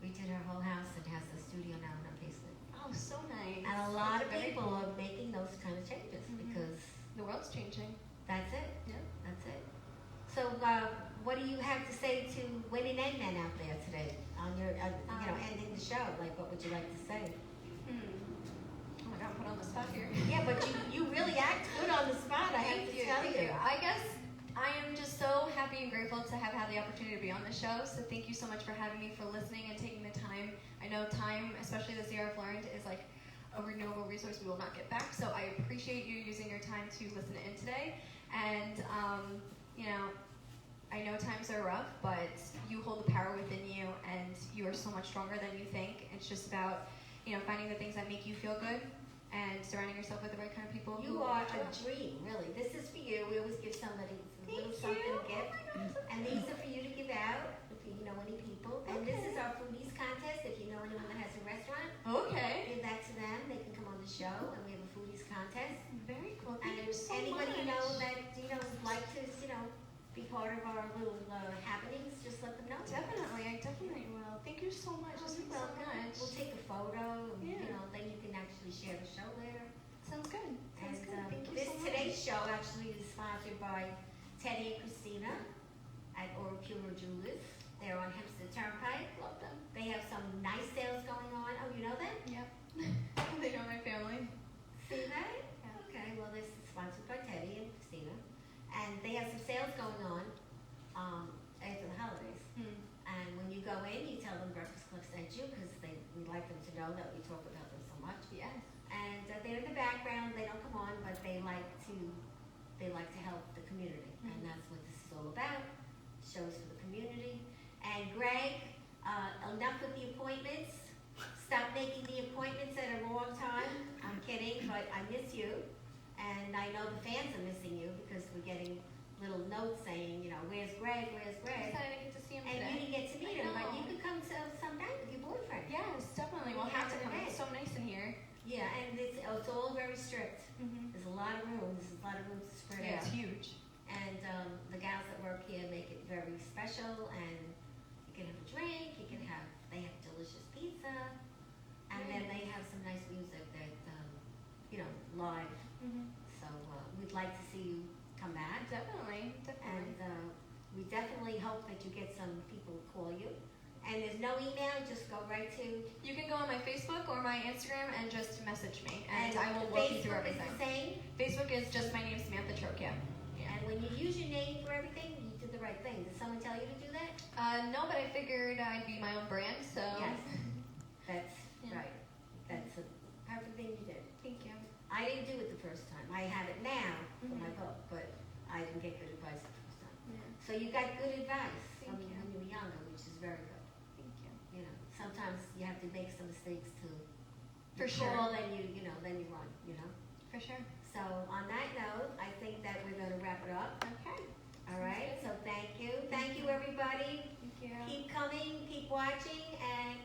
We did her whole house and has a studio now in her basement. Oh, so nice. And a lot That's of very people cool. are making those kind of changes because The world's changing. that's it. Yeah. That's it. So what do you have to say to women and men out there today on your, ending the show? Like, what would you like to say? Oh my God, I'm put on the spot here. Yeah, but you really act good on the spot, I have to tell Thank you. I guess I am just so happy and grateful to have had the opportunity to be on the show. So thank you so much for having me, for listening and taking the time. I know time, especially this year I've learned, is like a renewable resource we will not get back. So I appreciate you using your time to listen in today. And I know times are rough, but you hold the power within you, and you are so much stronger than you think. It's just about finding the things that make you feel good and surrounding yourself with the right kind of people. You who are lift a up. dream, really. This is for you. We always give somebody a little Thank something you. to give. Oh my God, And these are for you to give out if you know any people. And this is our foodies contest. If you know anyone that has a restaurant, Okay. give that to them. They can come on the show, and we have a foodies contest. Very cool. And Thank you so anybody much. you know that would like to be part of our little happenings, just let them know. Definitely, I definitely will. Thank you so much. Oh, This you're means so welcome. much. We'll take a photo, and Yeah. then you can actually share the show later. Sounds good. Sounds And good. Thank you this so much. today's show actually is sponsored by Teddy and Christina at Oracula Jewelers. They're on Hempstead Turnpike. Love them. They have some nice sales going on. Oh, you know them? Yep. They know my family. See that? Yeah. Okay, well, this is sponsored by Teddy and Christina. And they have some sales going on after the holidays. And when you go in, you tell them Breakfast Club sent you because we like them to know that we talk about them so much. Yes. And they're in the background. They don't come on, but they like to help the community, and that's what this is all about. Shows for the community. And Greg, enough with the appointments. Stop making the appointments at a wrong time. I'm kidding, but I miss you, and I know the fans are missing you because we're getting little notes saying, where's Greg? Where's I'm Greg? excited to get to see him And today. you didn't get to meet him, but know. you could come to some night with your boyfriend. Yes, definitely. We'll have to come. It's so nice in here. Yeah, and it's all very strict. Mm-hmm. There's a lot of room. There's a lot of room to spread Yeah, out. it's huge. And the gals that work here make it very special. And you can have a drink. They have delicious pizza, and then they have some nice music that live. Mm-hmm. So we'd like to see you come back. Definitely. Definitely. And we definitely hope that you get some people to call you. And there's no email, just go right to. You can go on my Facebook or my Instagram and just message me, and I will walk you through Facebook is everything. the same. Facebook is just my name, Samantha Trocchia. And when you use your name for everything, you did the right thing. Did someone tell you to do that? No, but I figured I'd be my own brand, so. Yes. That's Yeah. right. That's a perfect thing you did. Thank you. I didn't do it the first time. I have it now for my Mhm. book, but I didn't get good advice the first time. Yeah. So you got good advice Thank when you. you were younger, which is very good. Thank you. Sometimes you have to make some mistakes to For sure. call and then you run, For sure. So on that note, I think that we're going to wrap it up. Okay. All right. So thank you. Thank you, everybody. Thank you. Keep coming, keep watching, and